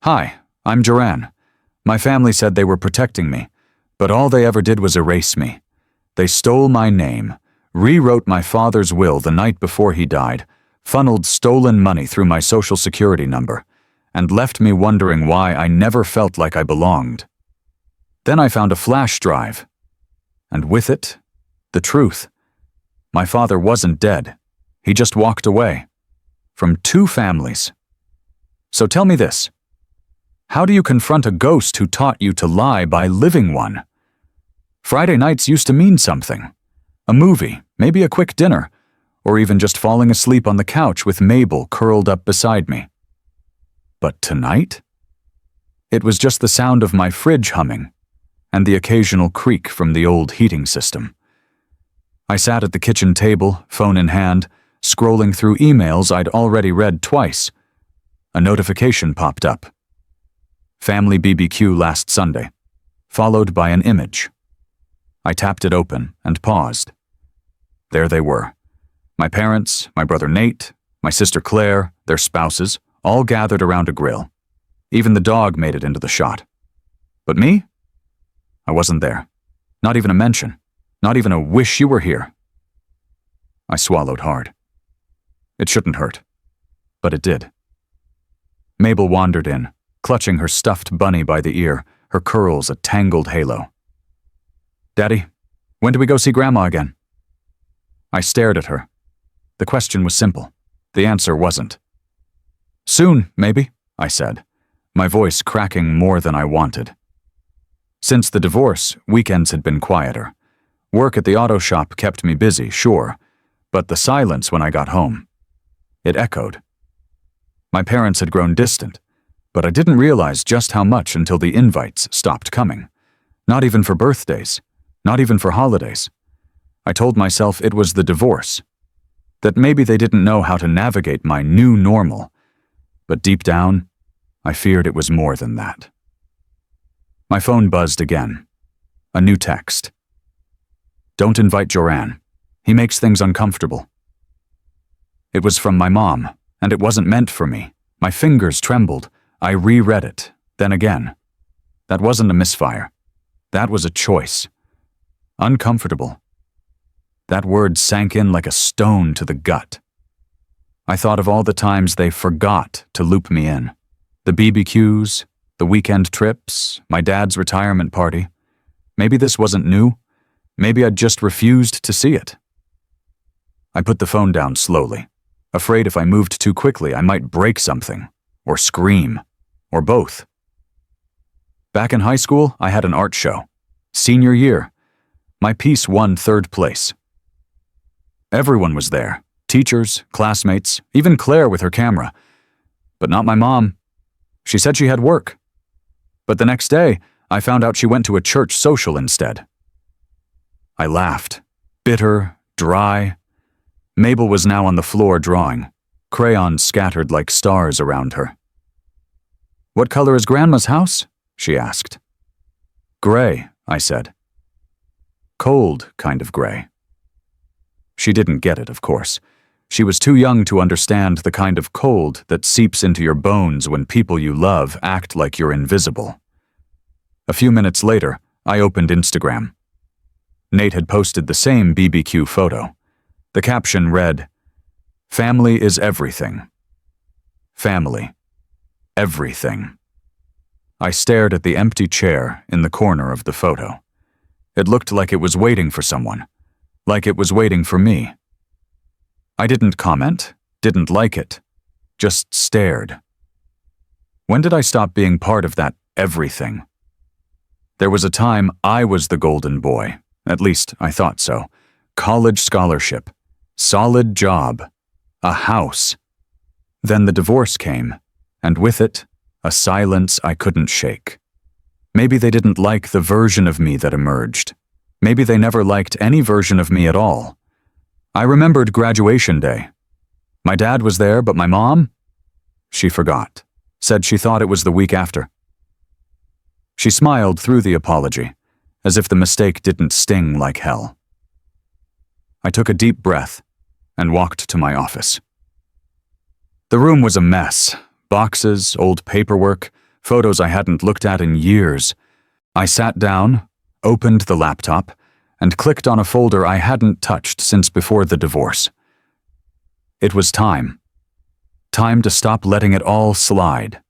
Hi, I'm Joanne. My family said they were protecting me, but all they ever did was erase me. They stole my name, rewrote my father's will the night before he died, funneled stolen money through my social security number, and left me wondering why I never felt like I belonged. Then I found a flash drive, and with it, the truth. My father wasn't dead. He just walked away. From 2 families. So tell me this. How do you confront a ghost who taught you to lie by living one? Friday nights used to mean something. A movie, maybe a quick dinner, or even just falling asleep on the couch with Mabel curled up beside me. But tonight? It was just the sound of my fridge humming, and the occasional creak from the old heating system. I sat at the kitchen table, phone in hand, scrolling through emails I'd already read twice. A notification popped up. Family BBQ last Sunday, followed by an image. I tapped it open and paused. There they were. My parents, my brother Nate, my sister Claire, their spouses, all gathered around a grill. Even the dog made it into the shot. But me? I wasn't there. Not even a mention. Not even a wish you were here. I swallowed hard. It shouldn't hurt. But it did. Mabel wandered in, clutching her stuffed bunny by the ear, her curls a tangled halo. Daddy, when do we go see Grandma again? I stared at her. The question was simple. The answer wasn't. Soon, maybe, I said, my voice cracking more than I wanted. Since the divorce, weekends had been quieter. Work at the auto shop kept me busy, sure, but the silence when I got home. It echoed. My parents had grown distant, but I didn't realize just how much until the invites stopped coming. Not even for birthdays, not even for holidays. I told myself it was the divorce, that maybe they didn't know how to navigate my new normal, but deep down, I feared it was more than that. My phone buzzed again. A new text. Don't invite Joanne. He makes things uncomfortable. It was from my mom, and it wasn't meant for me. My fingers trembled. I reread it, then again. That wasn't a misfire. That was a choice. Uncomfortable. That word sank in like a stone to the gut. I thought of all the times they forgot to loop me in. The BBQs, the weekend trips, my dad's retirement party. Maybe this wasn't new. Maybe I'd just refused to see it. I put the phone down slowly, afraid if I moved too quickly I might break something, or scream, or both. Back in high school, I had an art show. Senior year. My piece won 3rd place. Everyone was there. Teachers, classmates, even Claire with her camera. But not my mom. She said she had work. But the next day, I found out she went to a church social instead. I laughed. Bitter, dry. Mabel was now on the floor drawing, crayons scattered like stars around her. What color is Grandma's house? She asked. Gray, I said. Cold kind of gray. She didn't get it, of course. She was too young to understand the kind of cold that seeps into your bones when people you love act like you're invisible. A few minutes later, I opened Instagram. Nate had posted the same BBQ photo. The caption read, "Family is everything. Family. Everything." I stared at the empty chair in the corner of the photo. It looked like it was waiting for someone, like it was waiting for me. I didn't comment, didn't like it, just stared. When did I stop being part of that everything? There was a time I was the golden boy, at least I thought so. College scholarship, solid job, a house. Then the divorce came, and with it, a silence I couldn't shake. Maybe they didn't like the version of me that emerged. Maybe they never liked any version of me at all. I remembered graduation day. My dad was there, but my mom? She forgot. Said she thought it was the week after. She smiled through the apology, as if the mistake didn't sting like hell. I took a deep breath and walked to my office. The room was a mess. Boxes, old paperwork, photos I hadn't looked at in years. I sat down, opened the laptop, and clicked on a folder I hadn't touched since before the divorce. It was time. Time to stop letting it all slide.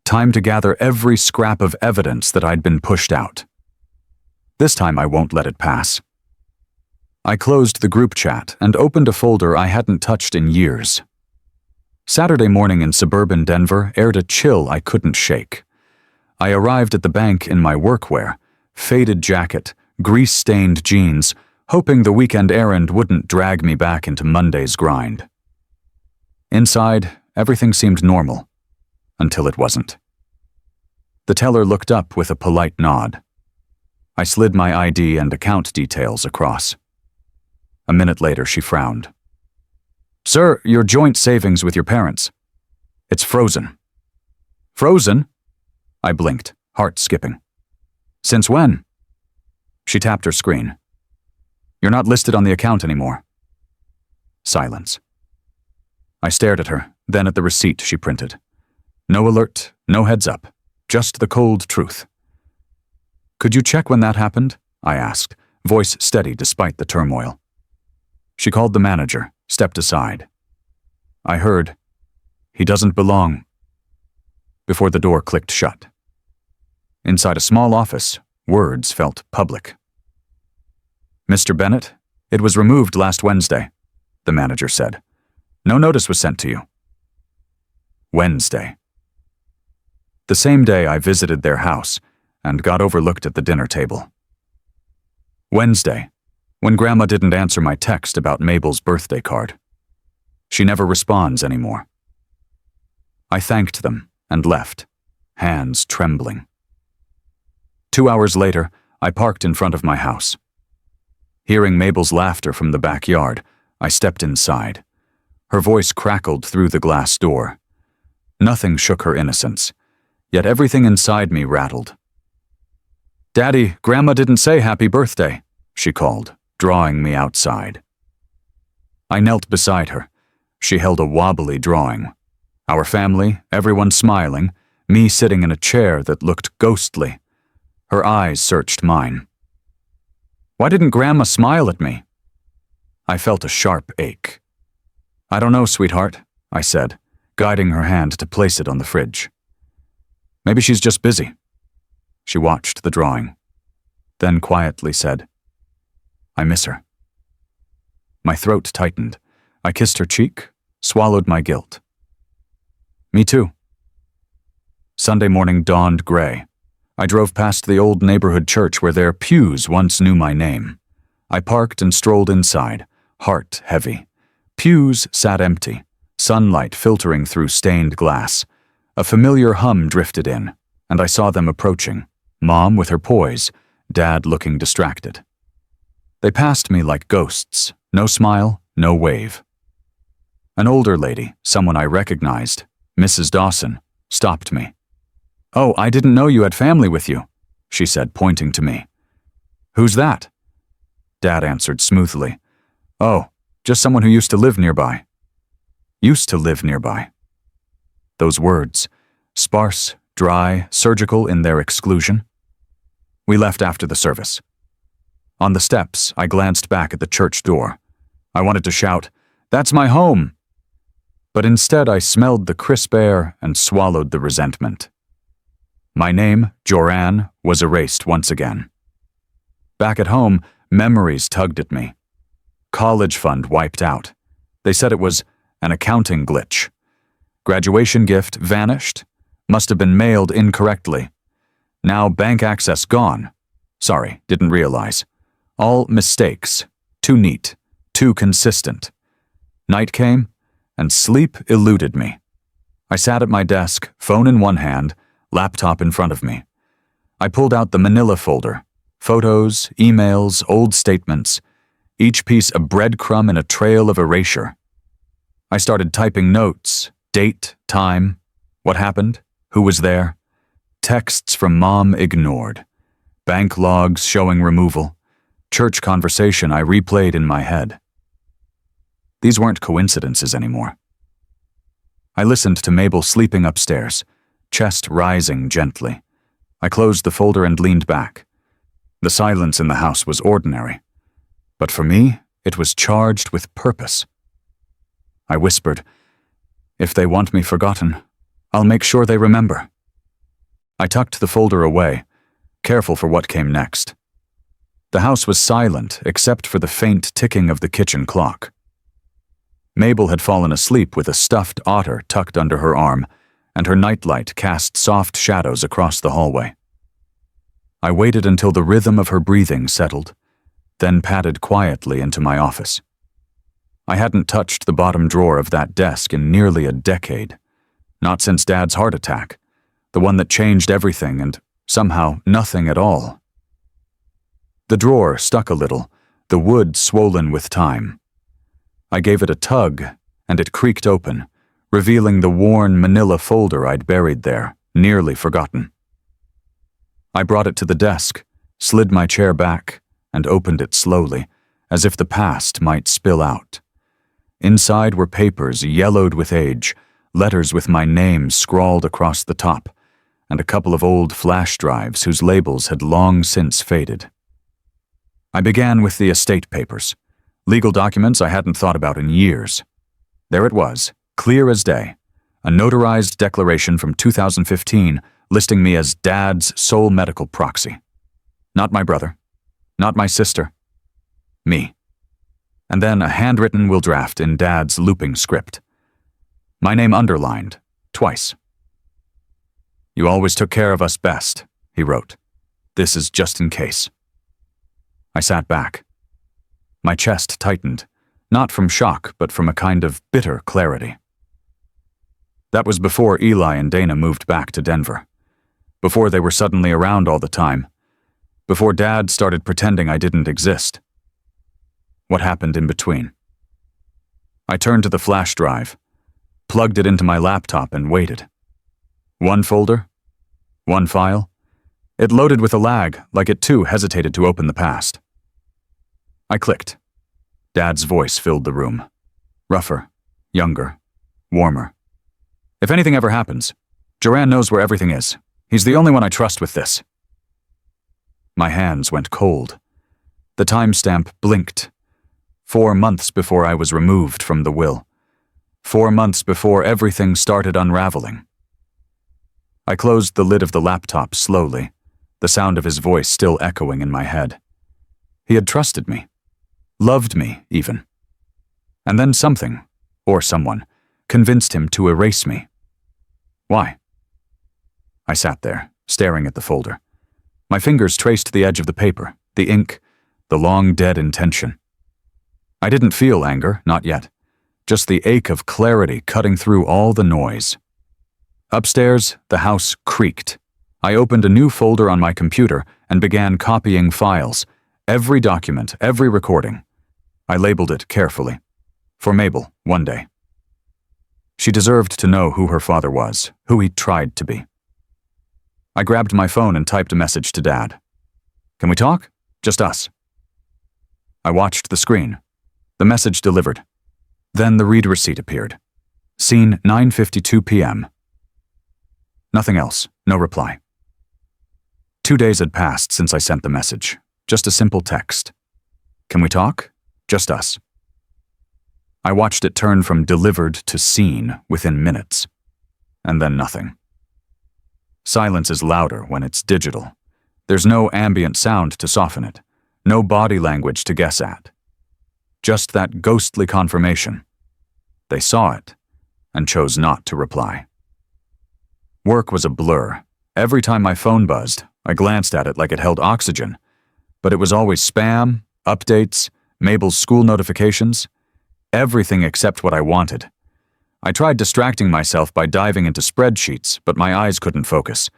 Time to gather every scrap of evidence that I'd been pushed out. This time I won't let it pass. I closed the group chat and opened a folder I hadn't touched in years. Saturday morning in suburban Denver aired a chill I couldn't shake. I arrived at the bank in my workwear, faded jacket, grease-stained jeans, hoping the weekend errand wouldn't drag me back into Monday's grind. Inside, everything seemed normal, until it wasn't. The teller looked up with a polite nod. I slid my ID and account details across. A minute later, she frowned. "Sir, your joint savings with your parents. It's frozen." "Frozen?" I blinked, heart skipping. "Since when?" She tapped her screen. "You're not listed on the account anymore." Silence. I stared at her, then at the receipt she printed. No alert, no heads up, just the cold truth. "Could you check when that happened?" I asked, voice steady despite the turmoil. She called the manager, stepped aside. I heard, "He doesn't belong," before the door clicked shut. Inside a small office, words felt public. "Mr. Bennett, it was removed last Wednesday," the manager said. "No notice was sent to you." Wednesday. The same day I visited their house and got overlooked at the dinner table. Wednesday, when Grandma didn't answer my text about Mabel's birthday card. She never responds anymore. I thanked them and left, hands trembling. 2 hours later, I parked in front of my house. Hearing Mabel's laughter from the backyard, I stepped inside. Her voice crackled through the glass door. Nothing shook her innocence, yet everything inside me rattled. "Daddy, Grandma didn't say happy birthday," she called, drawing me outside. I knelt beside her. She held a wobbly drawing. Our family, everyone smiling, me sitting in a chair that looked ghostly. Her eyes searched mine. "Why didn't Grandma smile at me?" I felt a sharp ache. "I don't know, sweetheart," I said, guiding her hand to place it on the fridge. "Maybe she's just busy." She watched the drawing, then quietly said, "I miss her." My throat tightened. I kissed her cheek, swallowed my guilt. "Me too." Sunday morning dawned gray. I drove past the old neighborhood church where their pews once knew my name. I parked and strolled inside, heart heavy. Pews sat empty, sunlight filtering through stained glass. A familiar hum drifted in, and I saw them approaching, Mom with her poise, Dad looking distracted. They passed me like ghosts, no smile, no wave. An older lady, someone I recognized, Mrs. Dawson, stopped me. "Oh, I didn't know you had family with you," she said, pointing to me. "Who's that?" Dad answered smoothly. "Oh, just someone who used to live nearby." Used to live nearby. Those words, sparse, dry, surgical in their exclusion. We left after the service. On the steps, I glanced back at the church door. I wanted to shout, "That's my home!" But instead I smelled the crisp air and swallowed the resentment. My name, Joran, was erased once again. Back at home, memories tugged at me. College fund wiped out. They said it was an accounting glitch. Graduation gift vanished. Must have been mailed incorrectly. Now bank access gone. Sorry, didn't realize. All mistakes. Too neat. Too consistent. Night came, and sleep eluded me. I sat at my desk, phone in one hand, laptop in front of me. I pulled out the manila folder. Photos, emails, old statements. Each piece a breadcrumb in a trail of erasure. I started typing notes, date, time, what happened, who was there. Texts from Mom ignored. Bank logs showing removal. Church conversation I replayed in my head. These weren't coincidences anymore. I listened to Mabel sleeping upstairs, chest rising gently. I closed the folder and leaned back. The silence in the house was ordinary, but for me, it was charged with purpose. I whispered, "If they want me forgotten, I'll make sure they remember." I tucked the folder away, careful for what came next. The house was silent except for the faint ticking of the kitchen clock. Mabel had fallen asleep with a stuffed otter tucked under her arm, and her nightlight cast soft shadows across the hallway. I waited until the rhythm of her breathing settled, then padded quietly into my office. I hadn't touched the bottom drawer of that desk in nearly a decade, not since Dad's heart attack, the one that changed everything and somehow nothing at all. The drawer stuck a little, the wood swollen with time. I gave it a tug, and it creaked open, revealing the worn manila folder I'd buried there, nearly forgotten. I brought it to the desk, slid my chair back, and opened it slowly, as if the past might spill out. Inside were papers yellowed with age, letters with my name scrawled across the top, and a couple of old flash drives whose labels had long since faded. I began with the estate papers, legal documents I hadn't thought about in years. There it was, clear as day, a notarized declaration from 2015 listing me as Dad's sole medical proxy. Not my brother, not my sister, me. And then a handwritten will draft in Dad's looping script. My name underlined, twice. "You always took care of us best," he wrote. "This is just in case." I sat back. My chest tightened, not from shock, but from a kind of bitter clarity. That was before Eli and Dana moved back to Denver, before they were suddenly around all the time, before Dad started pretending I didn't exist. What happened in between? I turned to the flash drive, plugged it into my laptop, and waited. One folder, one file. It loaded with a lag, like it too hesitated to open the past. I clicked. Dad's voice filled the room. Rougher, younger, warmer. "If anything ever happens, Joanne knows where everything is. He's the only one I trust with this." My hands went cold. The timestamp blinked. 4 months before I was removed from the will. 4 months before everything started unraveling. I closed the lid of the laptop slowly, the sound of his voice still echoing in my head. He had trusted me. Loved me, even. And then something, or someone, convinced him to erase me. Why? I sat there, staring at the folder. My fingers traced the edge of the paper, the ink, the long dead intention. I didn't feel anger, not yet. Just the ache of clarity cutting through all the noise. Upstairs, the house creaked. I opened a new folder on my computer and began copying files, every document, every recording. I labeled it carefully. For Mabel, one day. She deserved to know who her father was, who he tried to be. I grabbed my phone and typed a message to Dad. "Can we talk? Just us." I watched the screen. The message delivered. Then the read receipt appeared. Seen 9:52 p.m. Nothing else, no reply. 2 days had passed since I sent the message. Just a simple text. "Can we talk? Just us." I watched it turn from delivered to seen within minutes. And then nothing. Silence is louder when it's digital. There's no ambient sound to soften it, no body language to guess at. Just that ghostly confirmation. They saw it and chose not to reply. Work was a blur. Every time my phone buzzed, I glanced at it like it held oxygen, but it was always spam, updates, Mabel's school notifications, everything except what I wanted. I tried distracting myself by diving into spreadsheets, but my eyes couldn't focus.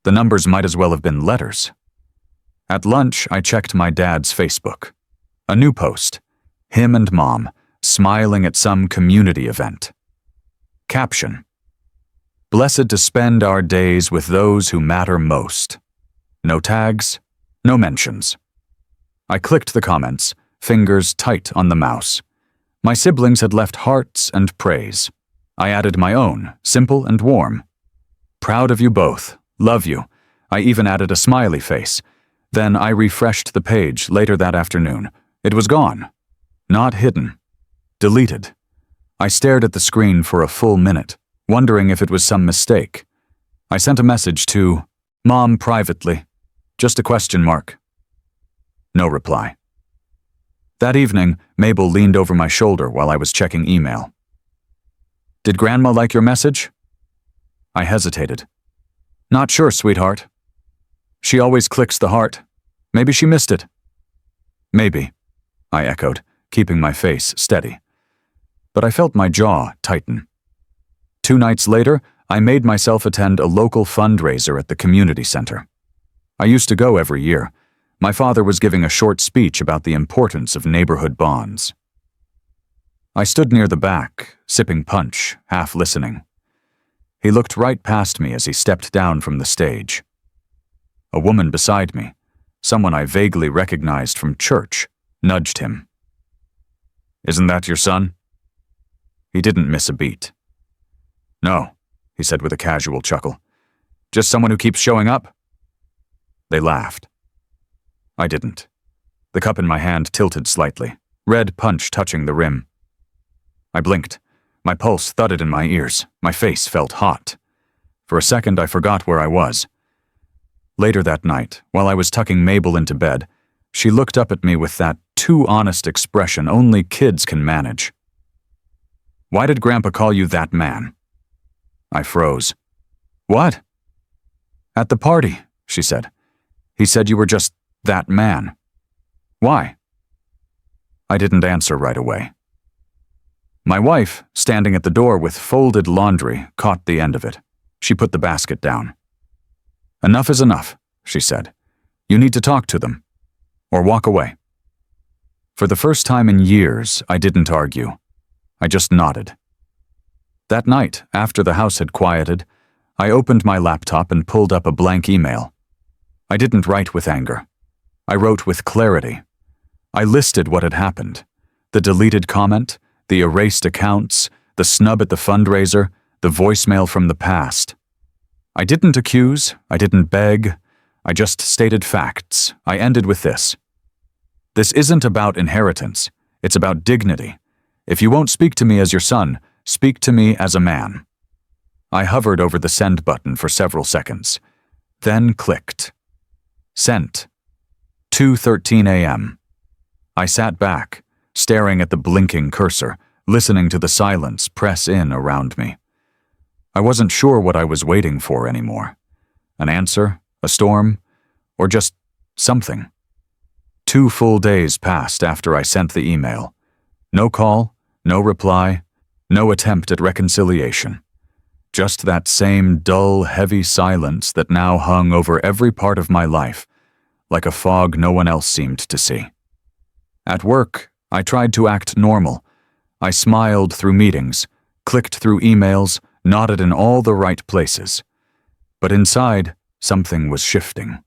The numbers might as well have been letters. At lunch, I checked my dad's Facebook. A new post. Him and Mom, smiling at some community event. Caption. "Blessed to spend our days with those who matter most." No tags, no mentions. I clicked the comments, fingers tight on the mouse. My siblings had left hearts and praise. I added my own, simple and warm. Proud of you both. Love you. I even added a smiley face. Then I refreshed the page later that afternoon. It was gone. Not hidden. Deleted. I stared at the screen for a full minute, wondering if it was some mistake. I sent a message to Mom privately. Just a question mark. No reply. That evening, Mabel leaned over my shoulder while I was checking email. Did Grandma like your message? I hesitated. Not sure, sweetheart. She always clicks the heart. Maybe she missed it. Maybe, I echoed, keeping my face steady. But I felt my jaw tighten. 2 nights later, I made myself attend a local fundraiser at the community center. I used to go every year. My father was giving a short speech about the importance of neighborhood bonds. I stood near the back, sipping punch, half listening. He looked right past me as he stepped down from the stage. A woman beside me, someone I vaguely recognized from church, nudged him. Isn't that your son? He didn't miss a beat. No, he said with a casual chuckle. Just someone who keeps showing up? They laughed. I didn't. The cup in my hand tilted slightly, red punch touching the rim. I blinked. My pulse thudded in my ears. My face felt hot. For a second, I forgot where I was. Later that night, while I was tucking Mabel into bed, she looked up at me with that too honest expression only kids can manage. Why did Grandpa call you that man? I froze. What? At the party, she said. He said you were just that man. Why? I didn't answer right away. My wife, standing at the door with folded laundry, caught the end of it. She put the basket down. Enough is enough, she said. You need to talk to them. Or walk away. For the first time in years, I didn't argue. I just nodded. That night, after the house had quieted, I opened my laptop and pulled up a blank email. I didn't write with anger. I wrote with clarity. I listed what had happened. The deleted comment, the erased accounts, the snub at the fundraiser, the voicemail from the past. I didn't accuse, I didn't beg, I just stated facts. I ended with this. This isn't about inheritance, it's about dignity. If you won't speak to me as your son, speak to me as a man. I hovered over the send button for several seconds, then clicked. Sent. 2:13 a.m. I sat back, staring at the blinking cursor, listening to the silence press in around me. I wasn't sure what I was waiting for anymore. An answer, a storm, or just something. 2 full days passed after I sent the email. No call, no reply, no attempt at reconciliation. Just that same dull, heavy silence that now hung over every part of my life, like a fog no one else seemed to see. At work, I tried to act normal. I smiled through meetings, clicked through emails, nodded in all the right places. But inside, something was shifting.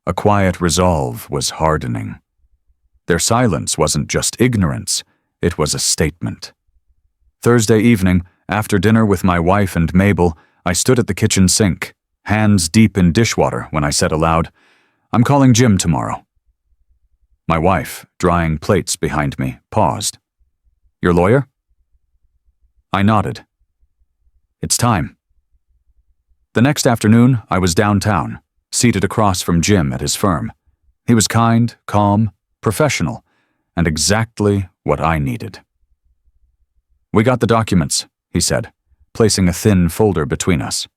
A quiet resolve was hardening. Their silence wasn't just ignorance, it was a statement. Thursday evening, after dinner with my wife and Mabel, I stood at the kitchen sink, hands deep in dishwater when I said aloud, I'm calling Jim tomorrow. My wife, drying plates behind me, paused. Your lawyer? I nodded. It's time. The next afternoon, I was downtown, seated across from Jim at his firm. He was kind, calm, professional, and exactly what I needed. We got the documents, he said, placing a thin folder between us.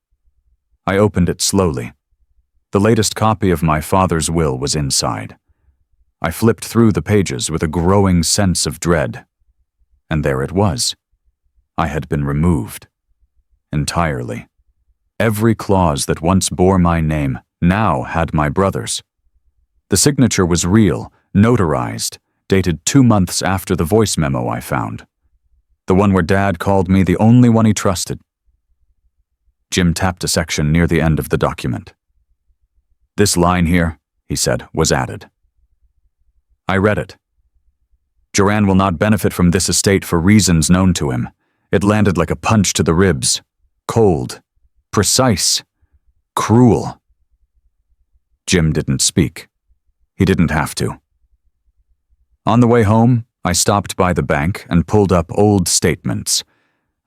I opened it slowly. The latest copy of my father's will was inside. I flipped through the pages with a growing sense of dread. And there it was. I had been removed. Entirely. Every clause that once bore my name now had my brother's. The signature was real, notarized, dated 2 months after the voice memo I found. The one where Dad called me the only one he trusted. Jim tapped a section near the end of the document. This line here, he said, was added. I read it. Joran will not benefit from this estate for reasons known to him. It landed like a punch to the ribs. Cold. Precise. Cruel. Jim didn't speak. He didn't have to. On the way home, I stopped by the bank and pulled up old statements.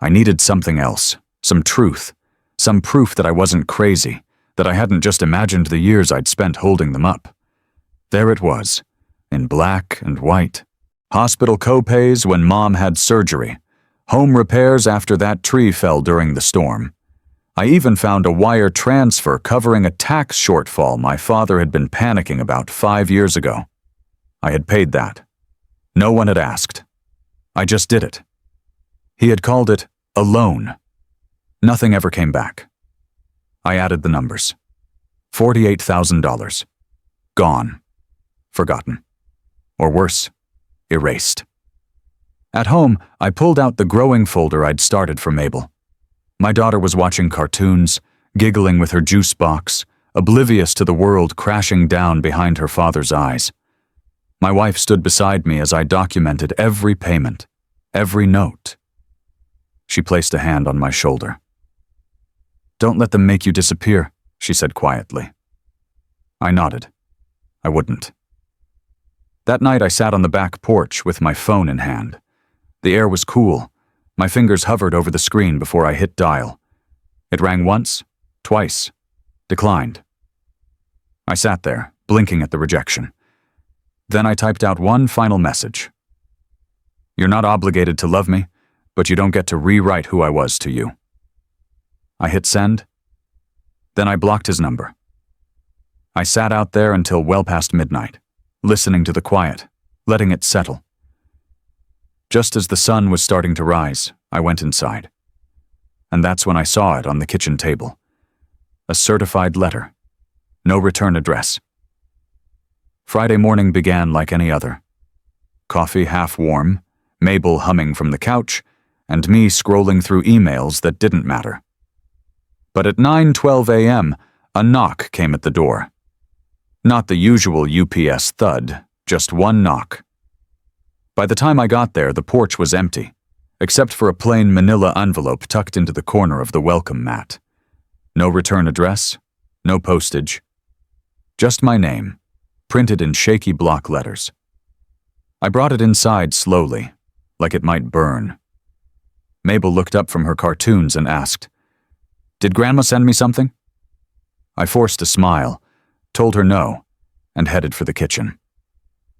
I needed something else, some truth, some proof that I wasn't crazy, that I hadn't just imagined the years I'd spent holding them up. There it was, in black and white. Hospital co-pays when Mom had surgery. Home repairs after that tree fell during the storm. I even found a wire transfer covering a tax shortfall my father had been panicking about 5 years ago. I had paid that. No one had asked. I just did it. He had called it a loan. Nothing ever came back. I added the numbers. $48,000. Gone. Forgotten. Or worse, erased. At home, I pulled out the growing folder I'd started for Mabel. My daughter was watching cartoons, giggling with her juice box, oblivious to the world crashing down behind her father's eyes. My wife stood beside me as I documented every payment, every note. She placed a hand on my shoulder. "Don't let them make you disappear," she said quietly. I nodded. I wouldn't. That night I sat on the back porch with my phone in hand. The air was cool. My fingers hovered over the screen before I hit dial. It rang once, twice, declined. I sat there, blinking at the rejection. Then I typed out one final message. "You're not obligated to love me, but you don't get to rewrite who I was to you." I hit send. Then I blocked his number. I sat out there until well past midnight, listening to the quiet, letting it settle. Just as the sun was starting to rise, I went inside. And that's when I saw it on the kitchen table. A certified letter. No return address. Friday morning began like any other. Coffee half warm, Mabel humming from the couch, and me scrolling through emails that didn't matter. But at 9:12 a.m., a knock came at the door. Not the usual UPS thud, just one knock. By the time I got there, the porch was empty, except for a plain manila envelope tucked into the corner of the welcome mat. No return address, no postage. Just my name, printed in shaky block letters. I brought it inside slowly, like it might burn. Mabel looked up from her cartoons and asked, "Did Grandma send me something?" I forced a smile, told her no, and headed for the kitchen.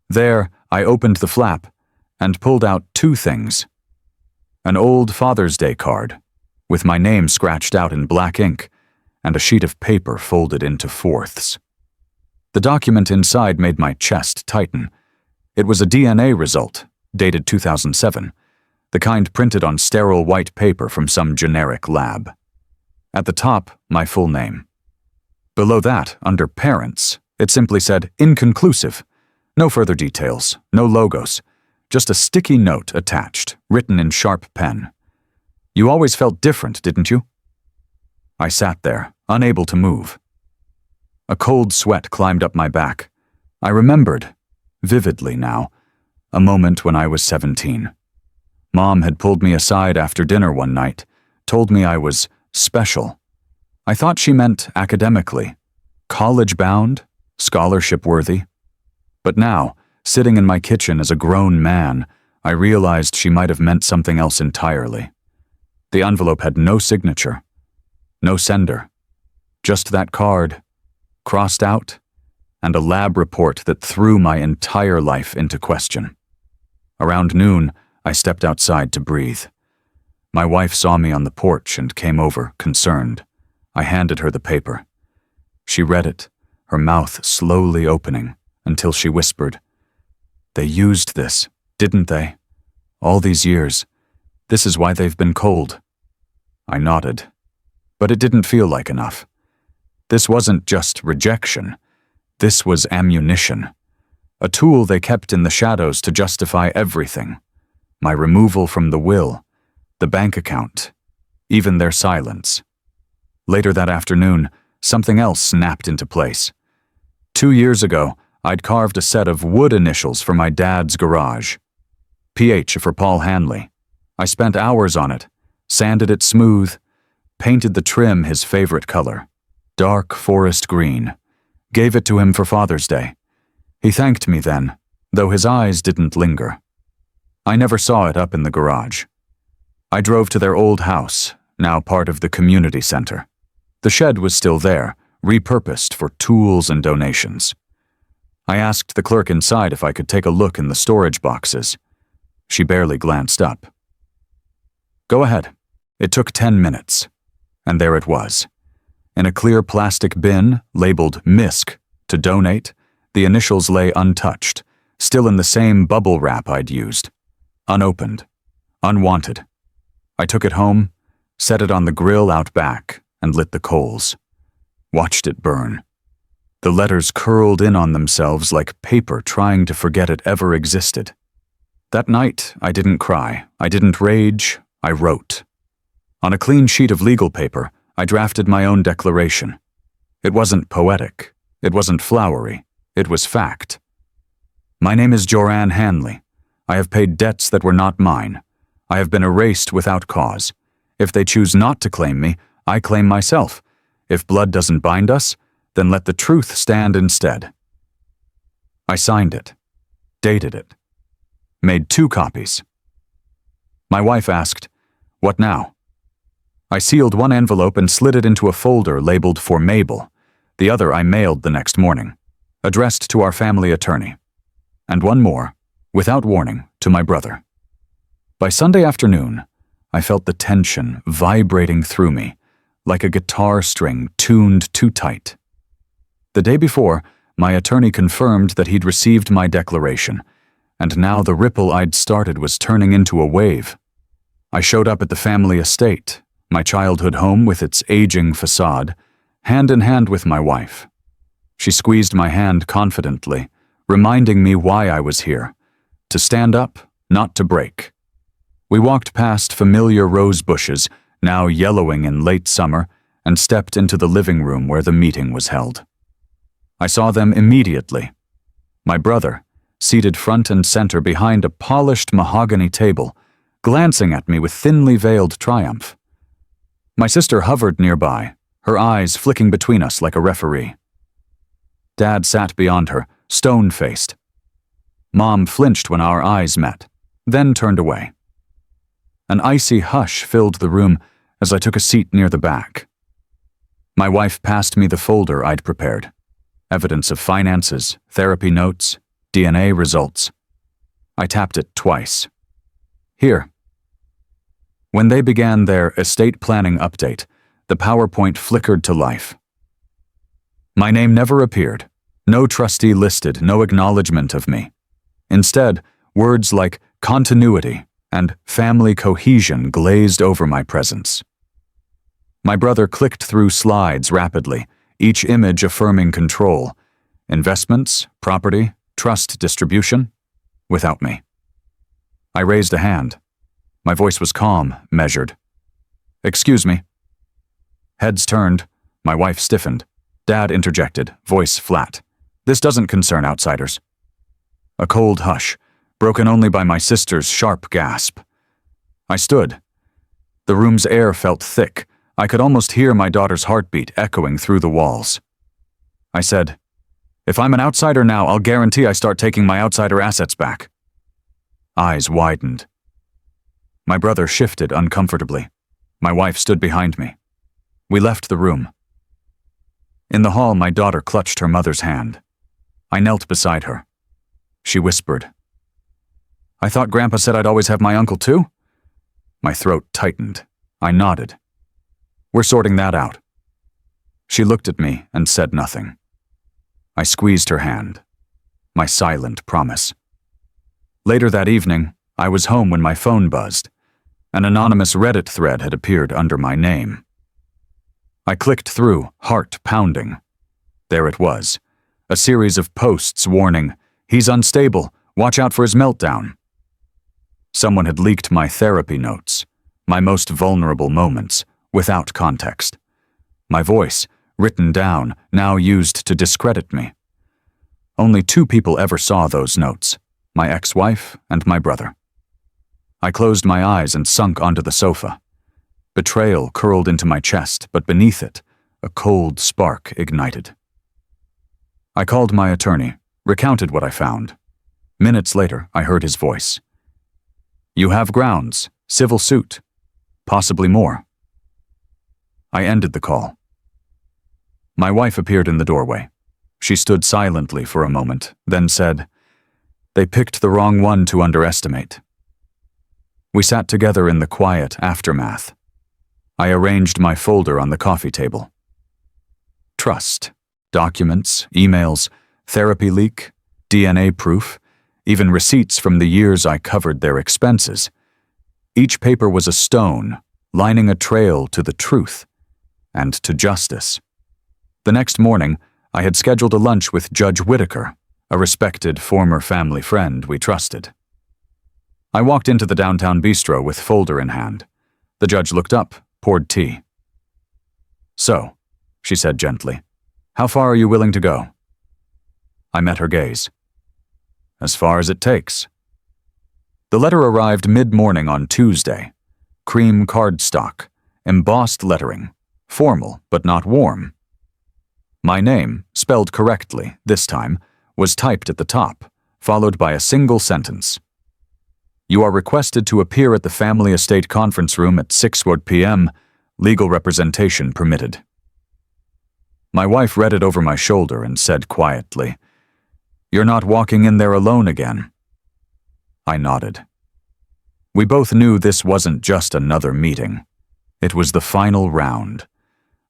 There, I opened the flap and pulled out two things. An old Father's Day card, with my name scratched out in black ink, and a sheet of paper folded into fourths. The document inside made my chest tighten. It was a DNA result, dated 2007, the kind printed on sterile white paper from some generic lab. At the top, my full name. Below that, under Parents, it simply said, "Inconclusive." No further details, no logos, just a sticky note attached, written in sharp pen. "You always felt different, didn't you?" I sat there, unable to move. A cold sweat climbed up my back. I remembered, vividly now, a moment when I was 17. Mom had pulled me aside after dinner one night, told me I was special. I thought she meant academically, college-bound, scholarship-worthy. But now, sitting in my kitchen as a grown man, I realized she might have meant something else entirely. The envelope had no signature, no sender, just that card, crossed out, and a lab report that threw my entire life into question. Around noon, I stepped outside to breathe. My wife saw me on the porch and came over, concerned. I handed her the paper. She read it, her mouth slowly opening, until she whispered, "They used this, didn't they? All these years. This is why they've been cold." I nodded, but it didn't feel like enough. This wasn't just rejection. This was ammunition. A tool they kept in the shadows to justify everything. My removal from the will, the bank account, even their silence. Later that afternoon, something else snapped into place. 2 years ago, I'd carved a set of wood initials for my dad's garage. PH for Paul Hanley. I spent hours on it, sanded it smooth, painted the trim his favorite color, dark forest green. Gave it to him for Father's Day. He thanked me then, though his eyes didn't linger. I never saw it up in the garage. I drove to their old house, now part of the community center. The shed was still there, repurposed for tools and donations. I asked the clerk inside if I could take a look in the storage boxes. She barely glanced up. "Go ahead." It took 10 minutes. And there it was. In a clear plastic bin labeled MISC, to donate, the initials lay untouched, still in the same bubble wrap I'd used. Unopened. Unwanted. I took it home, set it on the grill out back, and lit the coals. Watched it burn. The letters curled in on themselves like paper trying to forget it ever existed. That night, I didn't cry, I didn't rage, I wrote. On a clean sheet of legal paper, I drafted my own declaration. It wasn't poetic, it wasn't flowery, it was fact. My name is Joran Hanley. I have paid debts that were not mine. I have been erased without cause. If they choose not to claim me, I claim myself. If blood doesn't bind us, then let the truth stand instead. I signed it, dated it, made 2 copies. My wife asked, "What now?" I sealed one envelope and slid it into a folder labeled for Mabel. The other I mailed the next morning, addressed to our family attorney. And one more, without warning, to my brother. By Sunday afternoon, I felt the tension vibrating through me, like a guitar string tuned too tight. The day before, my attorney confirmed that he'd received my declaration, and now the ripple I'd started was turning into a wave. I showed up at the family estate, my childhood home with its aging facade, hand in hand with my wife. She squeezed my hand confidently, reminding me why I was here, to stand up, not to break. We walked past familiar rose bushes, now yellowing in late summer, and stepped into the living room where the meeting was held. I saw them immediately. My brother, seated front and center behind a polished mahogany table, glancing at me with thinly veiled triumph. My sister hovered nearby, her eyes flicking between us like a referee. Dad sat beyond her, stone-faced. Mom flinched when our eyes met, then turned away. An icy hush filled the room as I took a seat near the back. My wife passed me the folder I'd prepared. Evidence of finances, therapy notes, DNA results. I tapped it twice. Here. When they began their estate planning update, the PowerPoint flickered to life. My name never appeared. No trustee listed, no acknowledgement of me. Instead, words like continuity and family cohesion glazed over my presence. My brother clicked through slides rapidly, each image affirming control. Investments, property, trust distribution, without me. I raised a hand. My voice was calm, measured. "Excuse me." Heads turned. My wife stiffened. Dad interjected, voice flat. "This doesn't concern outsiders." A cold hush, broken only by my sister's sharp gasp. I stood. The room's air felt thick. I could almost hear my daughter's heartbeat echoing through the walls. I said, "If I'm an outsider now, I'll guarantee I start taking my outsider assets back." Eyes widened. My brother shifted uncomfortably. My wife stood behind me. We left the room. In the hall, my daughter clutched her mother's hand. I knelt beside her. She whispered, "I thought Grandpa said I'd always have my uncle too?" My throat tightened. I nodded. "We're sorting that out." She looked at me and said nothing. I squeezed her hand. My silent promise. Later that evening, I was home when my phone buzzed. An anonymous Reddit thread had appeared under my name. I clicked through, heart pounding. There it was, a series of posts warning, "He's unstable, watch out for his meltdown." Someone had leaked my therapy notes, my most vulnerable moments, without context. My voice, written down, now used to discredit me. Only 2 people ever saw those notes, my ex-wife and my brother. I closed my eyes and sunk onto the sofa. Betrayal curled into my chest, but beneath it, a cold spark ignited. I called my attorney, recounted what I found. Minutes later, I heard his voice. "You have grounds, civil suit, possibly more." I ended the call. My wife appeared in the doorway. She stood silently for a moment, then said, "They picked the wrong one to underestimate." We sat together in the quiet aftermath. I arranged my folder on the coffee table. Trust, documents, emails, therapy leak, DNA proof, even receipts from the years I covered their expenses. Each paper was a stone, lining a trail to the truth and to justice. The next morning, I had scheduled a lunch with Judge Whitaker, a respected former family friend we trusted. I walked into the downtown bistro with folder in hand. The judge looked up, poured tea. "So," she said gently, "how far are you willing to go?" I met her gaze. "As far as it takes." The letter arrived mid-morning on Tuesday. Cream cardstock, embossed lettering, formal but not warm. My name, spelled correctly this time, was typed at the top, followed by a single sentence. "You are requested to appear at the family estate conference room at 6 p.m., legal representation permitted." My wife read it over my shoulder and said quietly, "You're not walking in there alone again." I nodded. We both knew this wasn't just another meeting. It was the final round.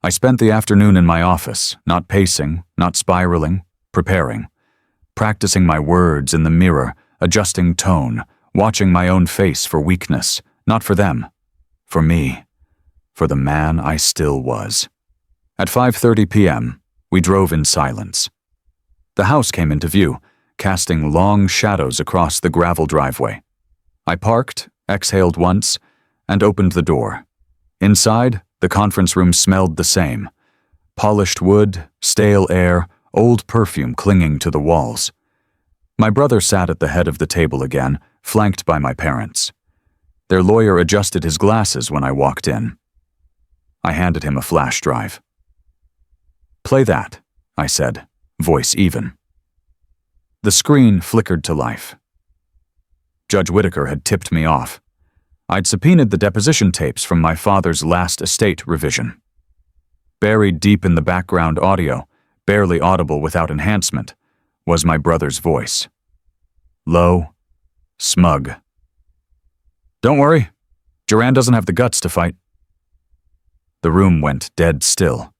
I spent the afternoon in my office, not pacing, not spiraling, preparing, practicing my words in the mirror, adjusting tone, watching my own face for weakness, not for them, for me, for the man I still was. At 5:30 p.m., we drove in silence. The house came into view, casting long shadows across the gravel driveway. I parked, exhaled once, and opened the door. Inside, the conference room smelled the same. Polished wood, stale air, old perfume clinging to the walls. My brother sat at the head of the table again, flanked by my parents. Their lawyer adjusted his glasses when I walked in. I handed him a flash drive. "Play that," I said, voice even. The screen flickered to life. Judge Whitaker had tipped me off. I'd subpoenaed the deposition tapes from my father's last estate revision. Buried deep in the background audio, barely audible without enhancement, was my brother's voice. Low, smug. "Don't worry, Joanne doesn't have the guts to fight." The room went dead still.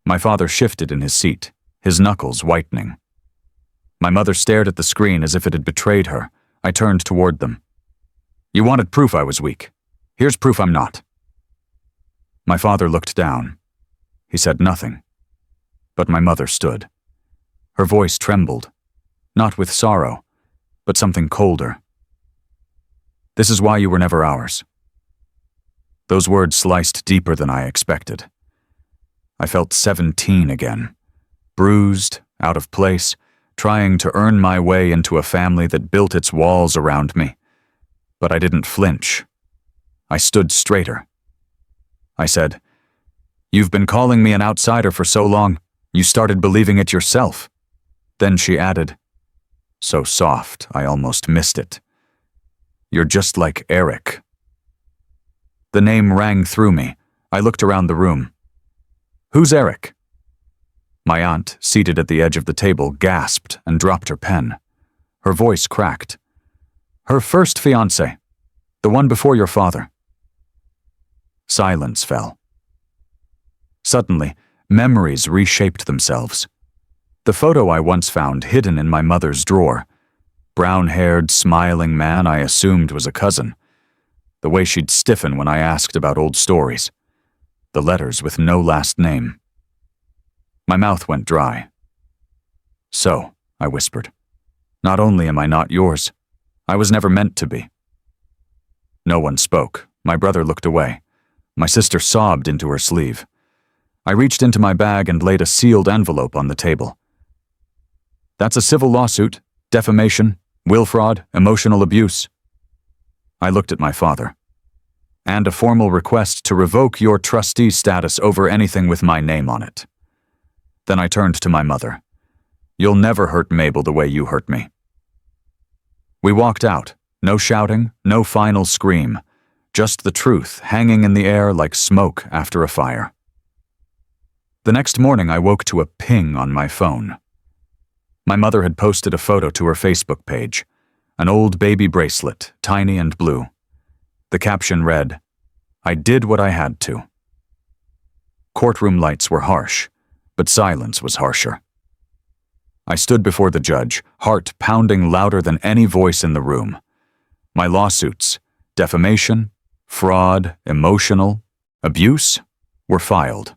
My father shifted in his seat, his knuckles whitening. My mother stared at the screen as if it had betrayed her. I turned toward them. "You wanted proof I was weak. Here's proof I'm not." My father looked down. He said nothing. But my mother stood. Her voice trembled, not with sorrow, but something colder. "This is why you were never ours." Those words sliced deeper than I expected. I felt 17 again, bruised, out of place, trying to earn my way into a family that built its walls around me. But I didn't flinch. I stood straighter. I said, "You've been calling me an outsider for so long, you started believing it yourself." Then she added, so soft I almost missed it, "You're just like Eric." The name rang through me. I looked around the room. "Who's Eric?" My aunt, seated at the edge of the table, gasped and dropped her pen. Her voice cracked. "Her first fiancé, the one before your father." Silence fell. Suddenly, memories reshaped themselves. The photo I once found hidden in my mother's drawer. Brown-haired, smiling man I assumed was a cousin. The way she'd stiffen when I asked about old stories. The letters with no last name. My mouth went dry. "So," I whispered, "not only am I not yours, I was never meant to be." No one spoke. My brother looked away. My sister sobbed into her sleeve. I reached into my bag and laid a sealed envelope on the table. "That's a civil lawsuit, defamation, will fraud, emotional abuse." I looked at my father. and a formal request to revoke your trustee status over anything with my name on it. Then I turned to my mother. You'll never hurt Mabel the way you hurt me. We walked out, no shouting, no final scream, just the truth hanging in the air like smoke after a fire. The next morning I woke to a ping on my phone. My mother had posted a photo to her Facebook page, an old baby bracelet, tiny and blue. The caption read, "I did what I had to." Courtroom lights were harsh, but silence was harsher. I stood before the judge, heart pounding louder than any voice in the room. My lawsuits, defamation, fraud, emotional, abuse, were filed.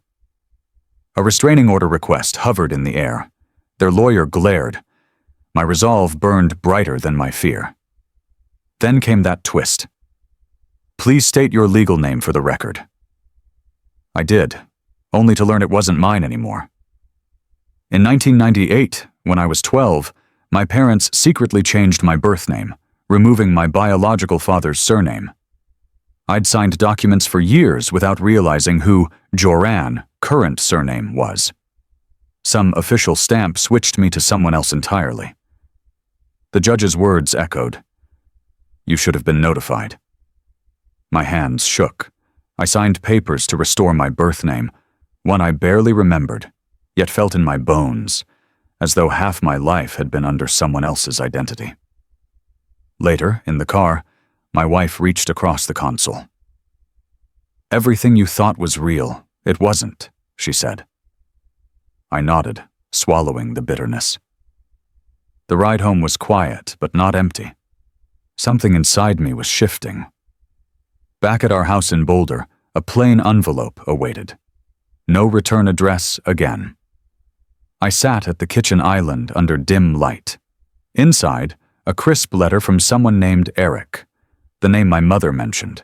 A restraining order request hovered in the air. Their lawyer glared. My resolve burned brighter than my fear. Then came that twist. Please state your legal name for the record. I did, only to learn it wasn't mine anymore. In 1998, when I was 12, my parents secretly changed my birth name, removing my biological father's surname. I'd signed documents for years without realizing who Joran, current surname, was. Some official stamp switched me to someone else entirely. The judge's words echoed. You should have been notified. My hands shook. I signed papers to restore my birth name, one I barely remembered, yet felt in my bones, as though half my life had been under someone else's identity. Later, in the car, my wife reached across the console. Everything you thought was real, it wasn't, she said. I nodded, swallowing the bitterness. The ride home was quiet, but not empty. Something inside me was shifting. Back at our house in Boulder, a plain envelope awaited. No return address again. I sat at the kitchen island under dim light. Inside, a crisp letter from someone named Eric, the name my mother mentioned.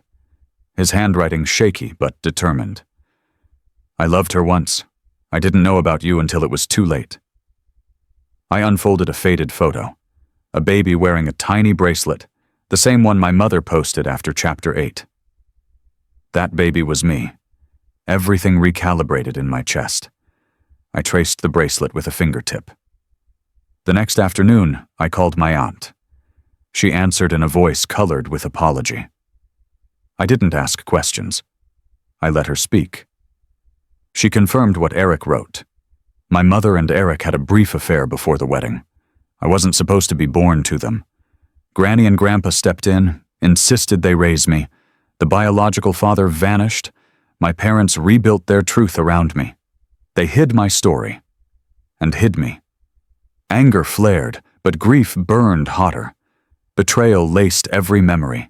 His handwriting shaky but determined. I loved her once. I didn't know about you until it was too late. I unfolded a faded photo. A baby wearing a tiny bracelet, the same one my mother posted after Chapter 8. That baby was me. Everything recalibrated in my chest. I traced the bracelet with a fingertip. The next afternoon, I called my aunt. She answered in a voice colored with apology. I didn't ask questions. I let her speak. She confirmed what Eric wrote. My mother and Eric had a brief affair before the wedding. I wasn't supposed to be born to them. Granny and Grandpa stepped in, insisted they raise me. The biological father vanished. My parents rebuilt their truth around me. They hid my story. And hid me. Anger flared, but grief burned hotter. Betrayal laced every memory.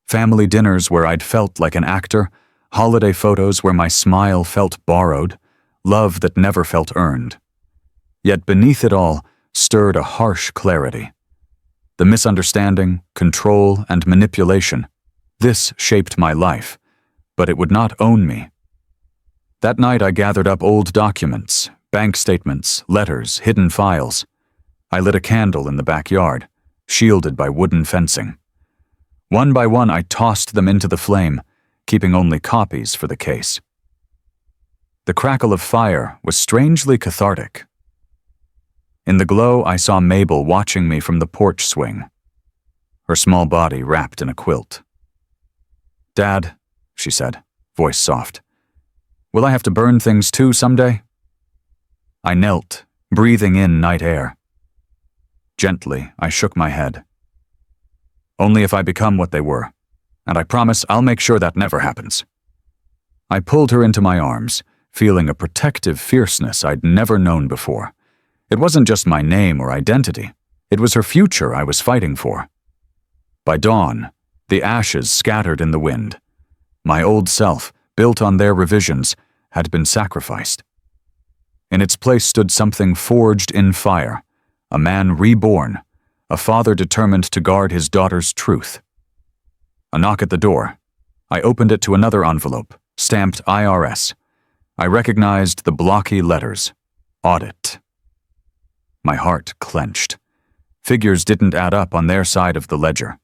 Family dinners where I'd felt like an actor, holiday photos where my smile felt borrowed, love that never felt earned. Yet beneath it all stirred a harsh clarity. The misunderstanding, control, and manipulation. This shaped my life, but it would not own me. That night I gathered up old documents, bank statements, letters, hidden files. I lit a candle in the backyard, shielded by wooden fencing. One by one I tossed them into the flame, keeping only copies for the case. The crackle of fire was strangely cathartic. In the glow I saw Mabel watching me from the porch swing, her small body wrapped in a quilt. Dad, she said, voice soft, will I have to burn things too someday? I knelt, breathing in night air. Gently, I shook my head. Only if I become what they were, and I promise I'll make sure that never happens. I pulled her into my arms, feeling a protective fierceness I'd never known before. It wasn't just my name or identity. It was her future I was fighting for. By dawn, the ashes scattered in the wind. My old self, built on their revisions, had been sacrificed. In its place stood something forged in fire, a man reborn, a father determined to guard his daughter's truth. A knock at the door. I opened it to another envelope, stamped IRS. I recognized the blocky letters. Audit. My heart clenched. Figures didn't add up on their side of the ledger.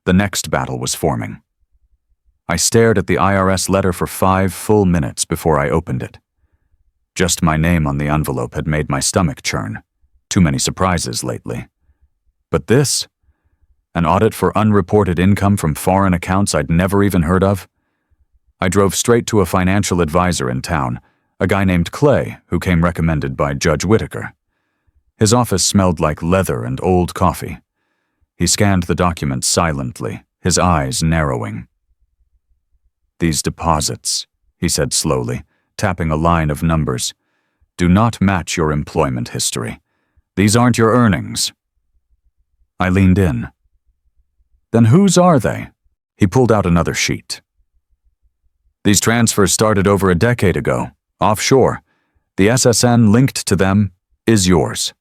The next battle was forming. I stared at the IRS letter for 5 full minutes before I opened it. Just my name on the envelope had made my stomach churn. Too many surprises lately. But this? An audit for unreported income from foreign accounts I'd never even heard of? I drove straight to a financial advisor in town, a guy named Clay, who came recommended by Judge Whitaker. His office smelled like leather and old coffee. He scanned the documents silently, his eyes narrowing. "These deposits," he said slowly, tapping a line of numbers, "do not match your employment history. These aren't your earnings." I leaned in. "Then whose are they?" He pulled out another sheet. "These transfers started over a decade ago, offshore. The SSN linked to them is yours."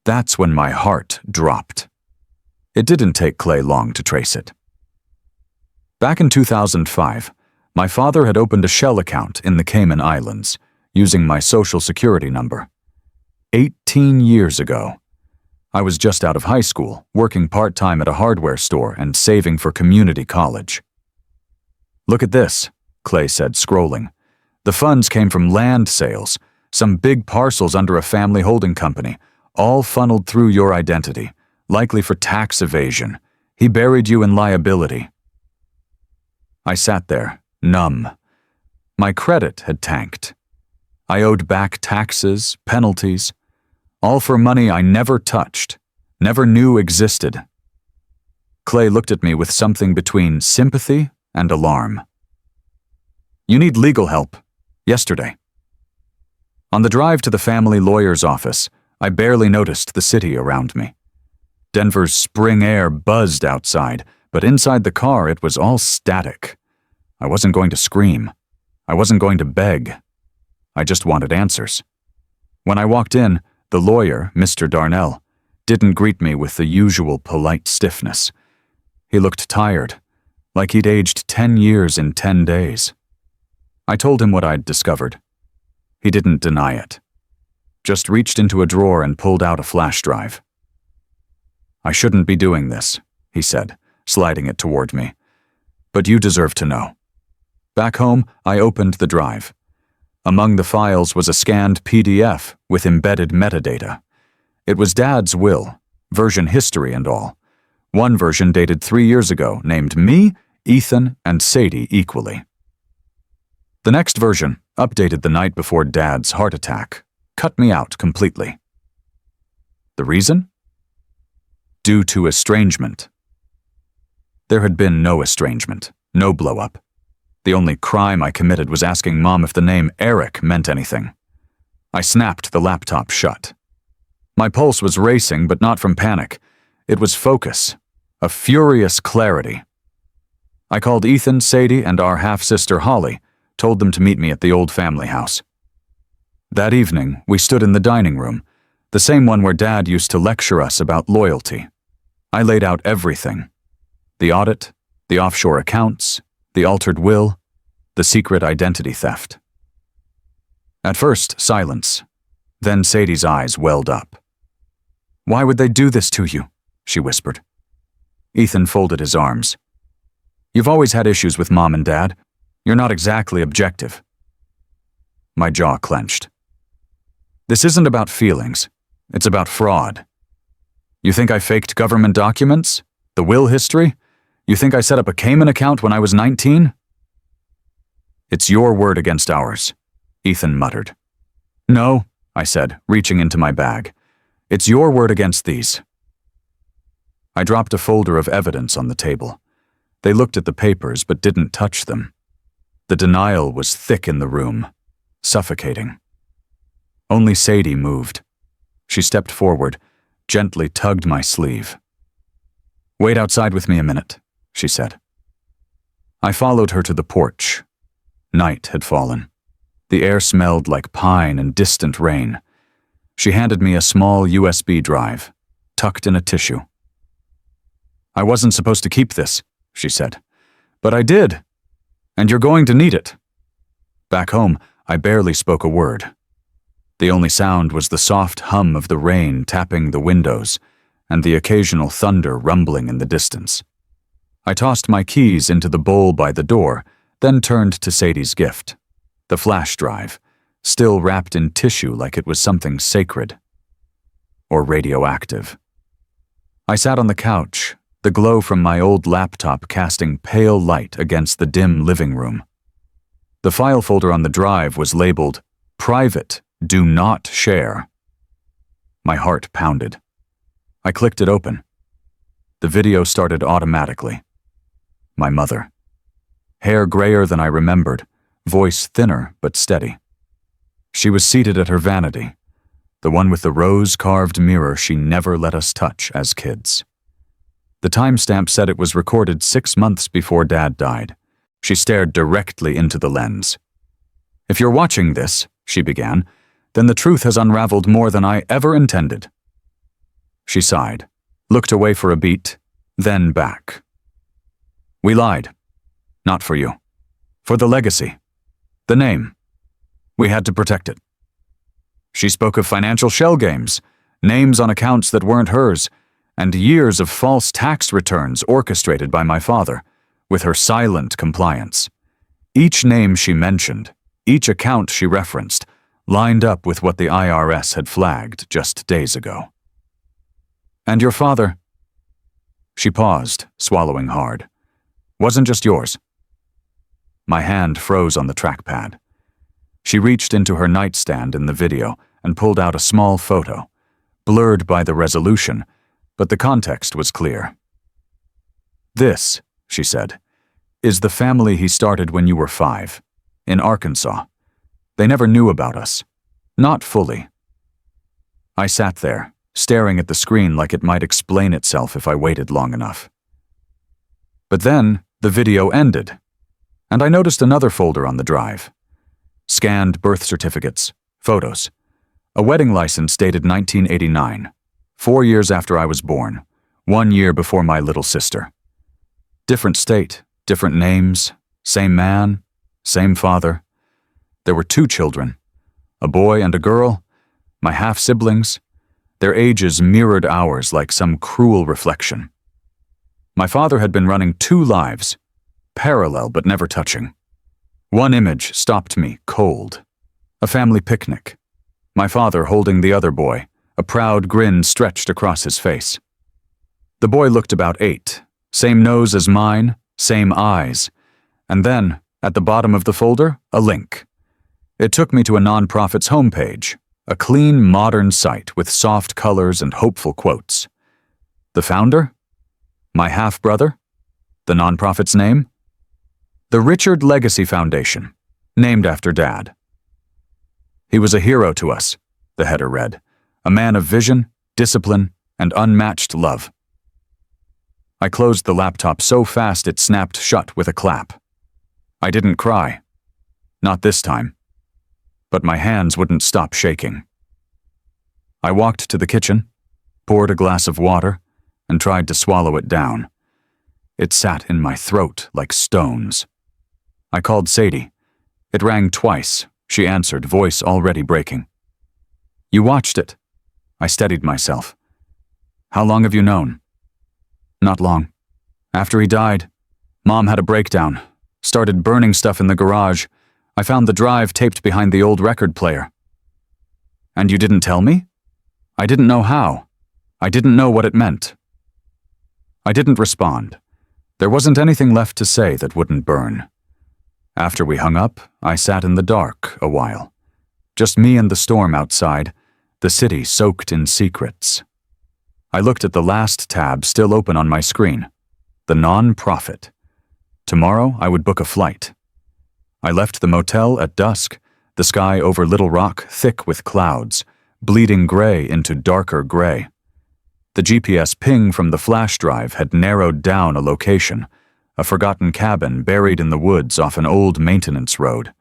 That's when my heart dropped. It didn't take Clay long to trace it. Back in 2005, my father had opened a shell account in the Cayman Islands, using my social security number. 18 years ago. I was just out of high school, working part-time at a hardware store and saving for community college. "Look at this," Clay said, scrolling. "The funds came from land sales, some big parcels under a family holding company, all funneled through your identity, likely for tax evasion. He buried you in liability." I sat there, numb. My credit had tanked. I owed back taxes, penalties, all for money I never touched, never knew existed. Clay looked at me with something between sympathy and alarm. "You need legal help. Yesterday." On the drive to the family lawyer's office, I barely noticed the city around me. Denver's spring air buzzed outside, but inside the car it was all static. I wasn't going to scream. I wasn't going to beg. I just wanted answers. When I walked in, the lawyer, Mr. Darnell, didn't greet me with the usual polite stiffness. He looked tired, like he'd aged 10 years in 10 days. I told him what I'd discovered. He didn't deny it. Just reached into a drawer and pulled out a flash drive. "I shouldn't be doing this," he said, sliding it toward me. "But you deserve to know." Back home, I opened the drive. Among the files was a scanned PDF with embedded metadata. It was Dad's will, version history and all. One version dated 3 years ago, named me, Ethan, and Sadie equally. The next version, updated the night before Dad's heart attack, cut me out completely. The reason? Due to estrangement. There had been no estrangement, no blow-up. The only crime I committed was asking Mom if the name Eric meant anything. I snapped the laptop shut. My pulse was racing, but not from panic. It was focus, a furious clarity. I called Ethan, Sadie, and our half-sister Holly, told them to meet me at the old family house. That evening, we stood in the dining room, the same one where Dad used to lecture us about loyalty. I laid out everything. The audit, the offshore accounts, the altered will, the secret identity theft. At first, silence. Then Sadie's eyes welled up. "Why would they do this to you?" she whispered. Ethan folded his arms. "You've always had issues with Mom and Dad. You're not exactly objective." My jaw clenched. "This isn't about feelings. It's about fraud. You think I faked government documents? The will history? You think I set up a Cayman account when I was 19? "It's your word against ours," Ethan muttered. "No," I said, reaching into my bag. "It's your word against these." I dropped a folder of evidence on the table. They looked at the papers but didn't touch them. The denial was thick in the room, suffocating. Only Sadie moved. She stepped forward, gently tugged my sleeve. "Wait outside with me a minute," she said. I followed her to the porch. Night had fallen. The air smelled like pine and distant rain. She handed me a small USB drive, tucked in a tissue. "I wasn't supposed to keep this," she said. "But I did. And you're going to need it." Back home, I barely spoke a word. The only sound was the soft hum of the rain tapping the windows and the occasional thunder rumbling in the distance. I tossed my keys into the bowl by the door, then turned to Sadie's gift, the flash drive, still wrapped in tissue like it was something sacred. Or radioactive. I sat on the couch, the glow from my old laptop casting pale light against the dim living room. The file folder on the drive was labeled, "Private, do not share." My heart pounded. I clicked it open. The video started automatically. My mother. Hair grayer than I remembered, voice thinner but steady. She was seated at her vanity, the one with the rose-carved mirror she never let us touch as kids. The timestamp said it was recorded 6 months before Dad died. She stared directly into the lens. "If you're watching this," she began, "then the truth has unraveled more than I ever intended." She sighed, looked away for a beat, then back. "We lied. Not for you. For the legacy. The name. We had to protect it." She spoke of financial shell games, names on accounts that weren't hers, and years of false tax returns orchestrated by my father, with her silent compliance. Each name she mentioned, each account she referenced, lined up with what the IRS had flagged just days ago. "And your father?" She paused, swallowing hard. "Wasn't just yours." My hand froze on the trackpad. She reached into her nightstand in the video and pulled out a small photo, blurred by the resolution, but the context was clear. "This," she said, "is the family he started when you were 5, in Arkansas. They never knew about us. Not fully." I sat there, staring at the screen like it might explain itself if I waited long enough. But then the video ended, and I noticed another folder on the drive. Scanned birth certificates, photos, a wedding license dated 1989, 4 years after I was born, 1 year before my little sister. Different state, different names, same man, same father. There were 2 children, a boy and a girl, my half-siblings. Their ages mirrored ours like some cruel reflection. My father had been running 2 lives, parallel but never touching. One image stopped me cold. A family picnic. My father holding the other boy, a proud grin stretched across his face. The boy looked about 8, same nose as mine, same eyes. And then, at the bottom of the folder, a link. It took me to a nonprofit's homepage, a clean, modern site with soft colors and hopeful quotes. The founder? My half-brother? The nonprofit's name? The Richard Legacy Foundation, named after Dad. "He was a hero to us," the header read, "a man of vision, discipline, and unmatched love." I closed the laptop so fast it snapped shut with a clap. I didn't cry. Not this time. But my hands wouldn't stop shaking. I walked to the kitchen, poured a glass of water, and tried to swallow it down. It sat in my throat like stones. I called Sadie. It rang twice. She answered, voice already breaking. "You watched it." I steadied myself. "How long have you known?" "Not long. After he died, Mom had a breakdown, started burning stuff in the garage. I found the drive taped behind the old record player." "And you didn't tell me?" "I didn't know how. I didn't know what it meant." I didn't respond. There wasn't anything left to say that wouldn't burn. After we hung up, I sat in the dark a while. Just me and the storm outside, the city soaked in secrets. I looked at the last tab still open on my screen. The non-profit. Tomorrow I would book a flight. I left the motel at dusk, the sky over Little Rock thick with clouds, bleeding gray into darker gray. The GPS ping from the flash drive had narrowed down a location, a forgotten cabin buried in the woods off an old maintenance road,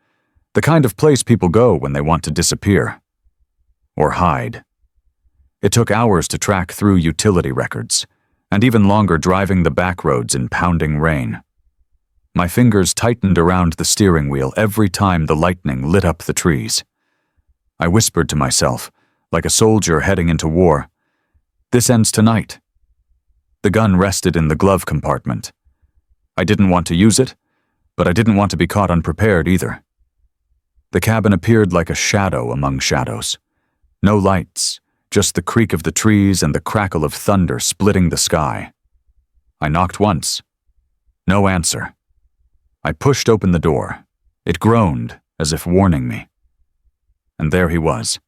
the kind of place people go when they want to disappear. Or hide. It took hours to track through utility records, and even longer driving the back roads in pounding rain. My fingers tightened around the steering wheel every time the lightning lit up the trees. I whispered to myself, like a soldier heading into war, "This ends tonight." The gun rested in the glove compartment. I didn't want to use it, but I didn't want to be caught unprepared either. The cabin appeared like a shadow among shadows. No lights, just the creak of the trees and the crackle of thunder splitting the sky. I knocked once. No answer. I pushed open the door. It groaned, as if warning me. And there he was.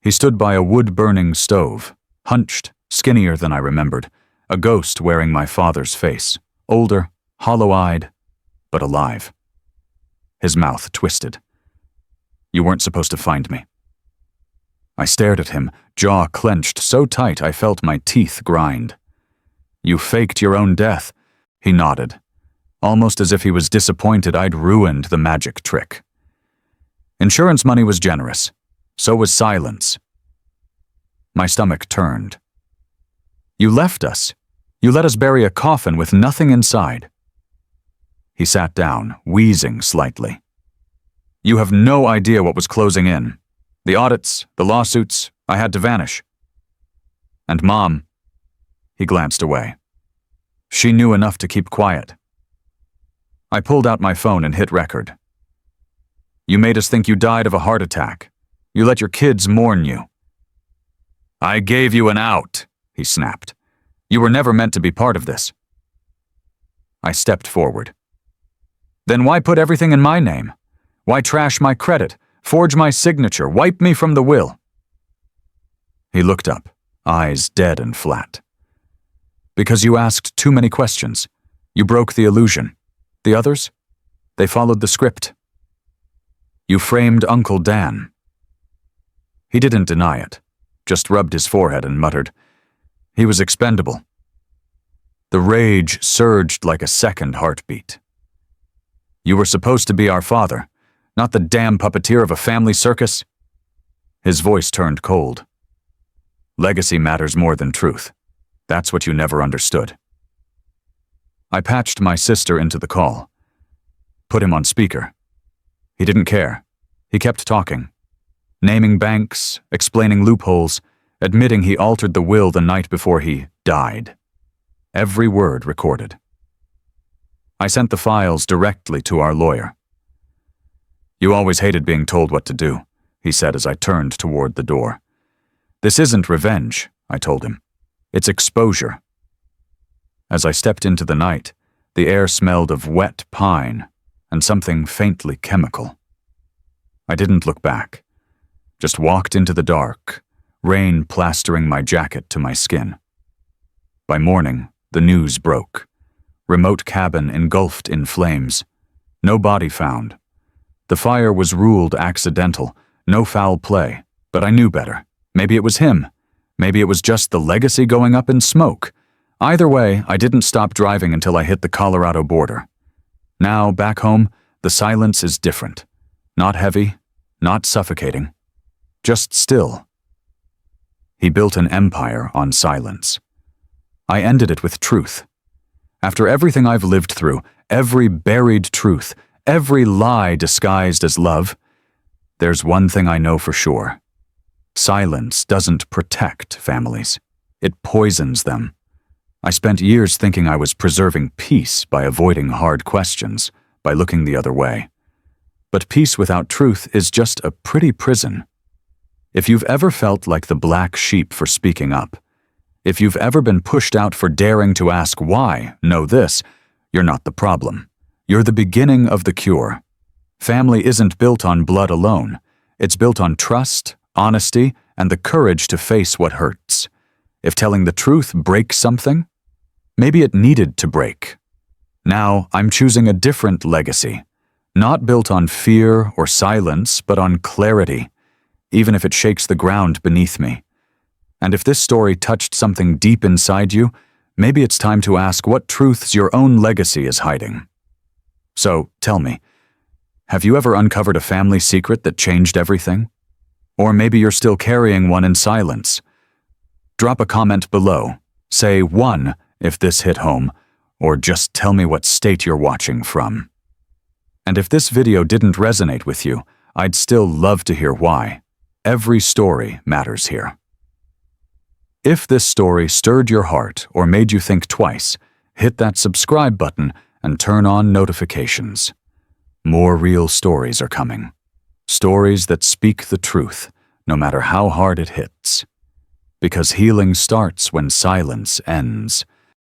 He stood by a wood-burning stove, hunched, skinnier than I remembered, a ghost wearing my father's face, older, hollow-eyed, but alive. His mouth twisted. "You weren't supposed to find me." I stared at him, jaw clenched so tight I felt my teeth grind. "You faked your own death," he nodded, almost as if he was disappointed I'd ruined the magic trick. Insurance money was generous. So was silence. My stomach turned. "You left us. You let us bury a coffin with nothing inside." He sat down, wheezing slightly. "You have no idea what was closing in. The audits, the lawsuits, I had to vanish. And Mom," he glanced away. "She knew enough to keep quiet." I pulled out my phone and hit record. "You made us think you died of a heart attack. You let your kids mourn you." "I gave you an out," he snapped. "You were never meant to be part of this." I stepped forward. "Then why put everything in my name? Why trash my credit, forge my signature, wipe me from the will?" He looked up, eyes dead and flat. "Because you asked too many questions. You broke the illusion. The others? They followed the script. You framed Uncle Dan." He didn't deny it, just rubbed his forehead and muttered, "He was expendable." The rage surged like a second heartbeat. "You were supposed to be our father, not the damn puppeteer of a family circus." His voice turned cold. "Legacy matters more than truth. That's what you never understood." I patched my sister into the call. Put him on speaker. He didn't care. He kept talking. Naming banks, explaining loopholes, admitting he altered the will the night before he died. Every word recorded. I sent the files directly to our lawyer. "You always hated being told what to do," he said as I turned toward the door. "This isn't revenge," I told him. "It's exposure." As I stepped into the night, the air smelled of wet pine and something faintly chemical. I didn't look back. Just walked into the dark, rain plastering my jacket to my skin. By morning, the news broke. Remote cabin engulfed in flames. No body found. The fire was ruled accidental, no foul play, but I knew better. Maybe it was him. Maybe it was just the legacy going up in smoke. Either way, I didn't stop driving until I hit the Colorado border. Now, back home, the silence is different. Not heavy, not suffocating. Just still. He built an empire on silence. I ended it with truth. After everything I've lived through, every buried truth, every lie disguised as love, there's one thing I know for sure. Silence doesn't protect families. It poisons them. I spent years thinking I was preserving peace by avoiding hard questions, by looking the other way. But peace without truth is just a pretty prison. If you've ever felt like the black sheep for speaking up, if you've ever been pushed out for daring to ask why, know this, you're not the problem. You're the beginning of the cure. Family isn't built on blood alone. It's built on trust, honesty, and the courage to face what hurts. If telling the truth breaks something, maybe it needed to break. Now I'm choosing a different legacy, not built on fear or silence, but on clarity, even if it shakes the ground beneath me. And if this story touched something deep inside you, maybe it's time to ask what truths your own legacy is hiding. So, tell me, have you ever uncovered a family secret that changed everything? Or maybe you're still carrying one in silence. Drop a comment below. Say 1 if this hit home, or just tell me what state you're watching from. And if this video didn't resonate with you, I'd still love to hear why. Every story matters here. If this story stirred your heart or made you think twice, hit that subscribe button and turn on notifications. More real stories are coming. Stories that speak the truth, no matter how hard it hits. Because healing starts when silence ends.